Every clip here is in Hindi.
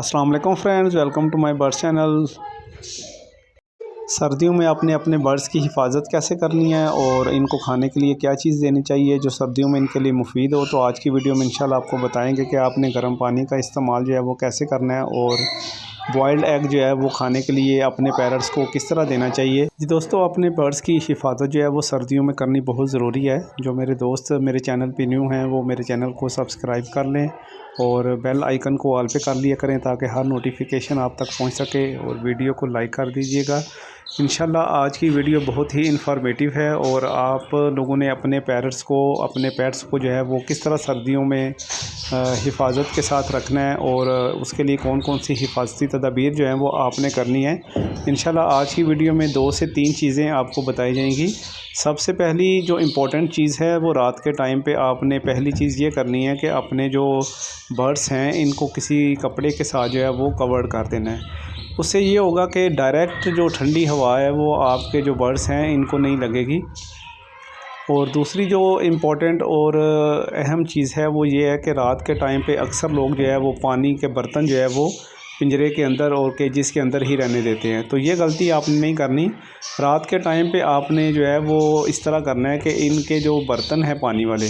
अस्सलाम वालेकुम friends, welcome to my birds channel. सर्दियों में आपने अपने बर्ड्स की हिफाजत कैसे करनी है और इनको खाने के लिए क्या चीज़ देनी चाहिए जो सर्दियों में इनके लिए मुफीद हो, तो आज की वीडियो में इंशाल्लाह आपको बताएंगे कि आपने गर्म पानी का इस्तेमाल जो है वो कैसे करना है और बॉइल्ड एग जो है वो खाने के लिए अपने पैरट्स को किस तरह देना चाहिए। जी दोस्तों, अपने बर्ड्स की हिफाजत जो है वो सर्दियों में करनी बहुत ज़रूरी है। जो मेरे दोस्त मेरे चैनल पे न्यू हैं वो मेरे चैनल को सब्सक्राइब कर लें और बेल आइकन को ऑल पे कर लिया करें ताकि हर नोटिफिकेशन आप तक पहुंच सके, और वीडियो को लाइक कर दीजिएगा। इंशाल्लाह आज की वीडियो बहुत ही इन्फॉर्मेटिव है और आप लोगों ने अपने पैरट्स को, अपने पेट्स को जो है वो किस तरह सर्दियों में हिफाजत के साथ रखना है और उसके लिए कौन कौन सी हिफाजती तदाबीर जो हैं वो आपने करनी है। इंशाल्लाह आज की वीडियो में 2 से 3 चीज़ें आपको बताई जाएंगी। सबसे पहली जो इम्पोर्टेंट चीज़ है वो रात के टाइम पे आपने पहली चीज़ ये करनी है कि अपने जो बर्ड्स हैं इनको किसी कपड़े के साथ जो है वो कवर्ड कर देना है। उससे ये होगा कि डायरेक्ट जो ठंडी हवा है वो आपके जो बर्ड्स हैं इनको नहीं लगेगी। और दूसरी जो इम्पोर्टेंट और अहम चीज़ है वो ये है कि रात के टाइम पे अक्सर लोग जो है वो पानी के बर्तन जो है वो पिंजरे के अंदर और केजेस के अंदर ही रहने देते हैं, तो ये गलती आपने नहीं करनी। रात के टाइम पे आपने जो है वो इस तरह करना है कि इनके जो बर्तन हैं पानी वाले,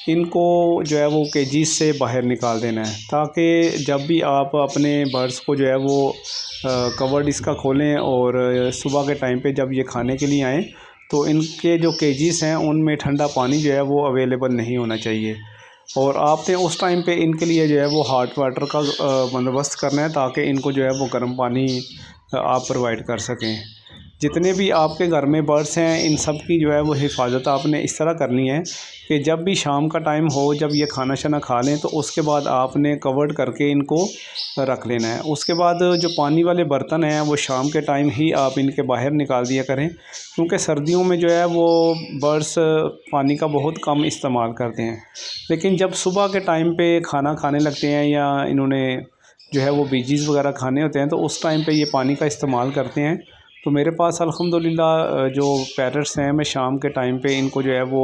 इनको जो है वो केजीस से बाहर निकाल देना है, ताकि जब भी आप अपने बर्ड्स को जो है वो कवर्ड इसका खोलें और सुबह के टाइम पे जब ये खाने के लिए आएँ तो इनके जो केजीस हैं उनमें ठंडा पानी जो है वो अवेलेबल नहीं होना चाहिए। और आपने उस टाइम पे इनके लिए जो है वो हॉट वाटर का बंदोबस्त करना है ताकि इनको जो है वो गर्म पानी आप प्रोवाइड कर सकें। जितने भी आपके घर में बर्ड्स हैं इन सब की जो है वो हिफाजत आपने इस तरह करनी है कि जब भी शाम का टाइम हो, जब ये खाना शाना खा लें तो उसके बाद आपने कवर्ड करके इनको रख लेना है। उसके बाद जो पानी वाले बर्तन हैं वो शाम के टाइम ही आप इनके बाहर निकाल दिया करें, क्योंकि सर्दियों में जो है वो बर्ड्स पानी का बहुत कम इस्तेमाल करते हैं। लेकिन जब सुबह के टाइम पे खाना खाने लगते हैं या इन्होंने जो है वो बीजीज़ वगैरह खाने होते हैं तो उस टाइम पे ये पानी का इस्तेमाल करते हैं। तो मेरे पास अल्हम्दुलिल्लाह जो पैरट्स हैं मैं शाम के टाइम पे इनको जो है वो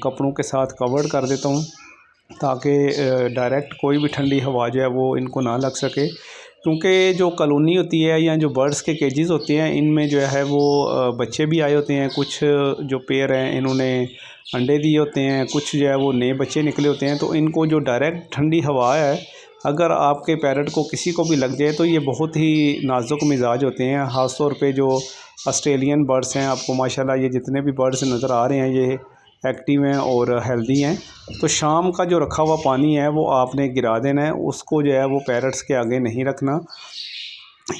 कपड़ों के साथ कवर्ड कर देता हूँ ताकि डायरेक्ट कोई भी ठंडी हवा जो है वो इनको ना लग सके। क्योंकि जो कॉलोनी होती है या जो बर्ड्स के केजेस होते हैं इनमें जो है वो बच्चे भी आए होते हैं, कुछ जो पेयर हैं इन्होंने अंडे दिए होते हैं, कुछ जो है वो नए बच्चे निकले होते हैं। तो इनको जो डायरेक्ट ठंडी हवा है अगर आपके पैरट को किसी को भी लग जाए तो ये बहुत ही नाजुक मिजाज होते हैं। ख़ास तौर पे जो ऑस्ट्रेलियन बर्ड्स हैं, आपको माशाल्लाह ये जितने भी बर्ड्स नज़र आ रहे हैं ये एक्टिव हैं और हेल्दी हैं। तो शाम का जो रखा हुआ पानी है वो आपने गिरा देना है, उसको जो है वो पैरट्स के आगे नहीं रखना।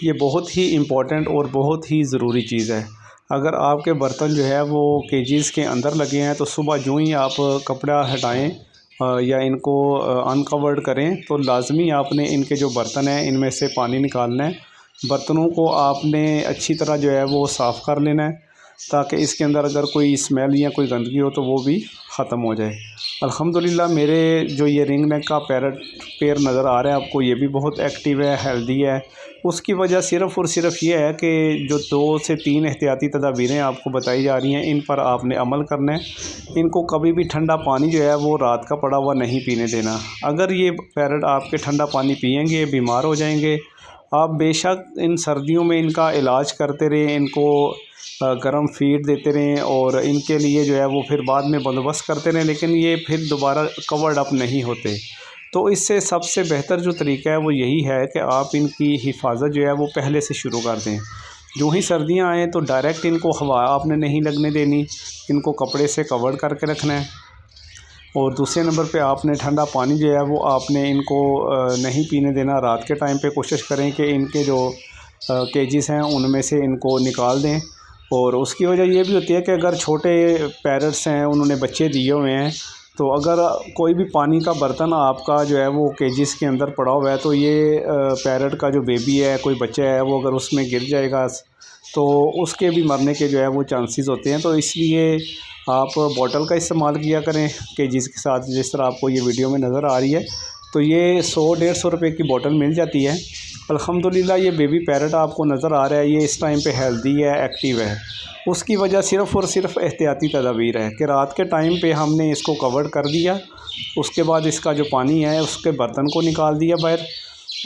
ये बहुत ही इम्पोर्टेंट और बहुत ही ज़रूरी चीज़ है। अगर आपके बर्तन जो है वो केजीज़ के अंदर लगे हैं तो सुबह जो ही आप कपड़ा हटाएं या इनको अनकवर्ड करें तो लाजमी आपने इनके जो बर्तन हैं इनमें से पानी निकालना है। बर्तनों को आपने अच्छी तरह जो है वो साफ़ कर लेना है ताकि इसके अंदर अगर कोई स्मेल या कोई गंदगी हो तो वो भी ख़त्म हो जाए। अल्हम्दुलिल्लाह मेरे जो ये रिंग नेक का पैरट पेयर नज़र आ रहा है आपको, ये भी बहुत एक्टिव है, हेल्दी है। उसकी वजह सिर्फ़ और सिर्फ ये है कि जो 2 से 3 एहतियाती तदाबीरें आपको बताई जा रही हैं इन पर आपने अमल करना है। इनको कभी भी ठंडा पानी जो है वो रात का पड़ा हुआ नहीं पीने देना। अगर ये पैरट आपके ठंडा पानी पिएंगे बीमार हो जाएंगे। आप बेशक इन सर्दियों में इनका इलाज करते रहें, इनको गर्म फीड देते रहें और इनके लिए जो है वो फिर बाद में बंदोबस्त करते रहें, लेकिन ये फिर दोबारा कवर्ड अप नहीं होते। तो इससे सबसे बेहतर जो तरीका है वो यही है कि आप इनकी हिफाजत जो है वो पहले से शुरू कर दें। जो ही सर्दियां आएँ तो डायरेक्ट इनको हवा आपने नहीं लगने देनी, इनको कपड़े से कवर्ड करके रखना है। और दूसरे नंबर पे आपने ठंडा पानी जो है वो आपने इनको नहीं पीने देना। रात के टाइम पे कोशिश करें कि इनके जो केजेस हैं उनमें से इनको निकाल दें। और उसकी वजह ये भी होती है कि अगर छोटे पैरट्स हैं उन्होंने बच्चे दिए हुए हैं तो अगर कोई भी पानी का बर्तन आपका जो है वो केजेस के अंदर पड़ा हुआ है तो ये पैरट का जो बेबी है, कोई बच्चा है, वो अगर उसमें गिर जाएगा तो उसके भी मरने के जो है वो चांसेस होते हैं। तो इसलिए आप बॉटल का इस्तेमाल किया करें केजीज़ के साथ, जिस तरह आपको ये वीडियो में नज़र आ रही है। तो ये 100-150 रुपये की बोतल मिल जाती है। अल्हम्दुलिल्लाह ये बेबी पैरट आपको नज़र आ रहा है, ये इस टाइम पे हेल्दी है, एक्टिव है। उसकी वजह सिर्फ़ और सिर्फ एहतियाती तदाबीर है कि रात के टाइम पे हमने इसको कवर कर दिया, उसके बाद इसका जो पानी है उसके बर्तन को निकाल दिया बाहर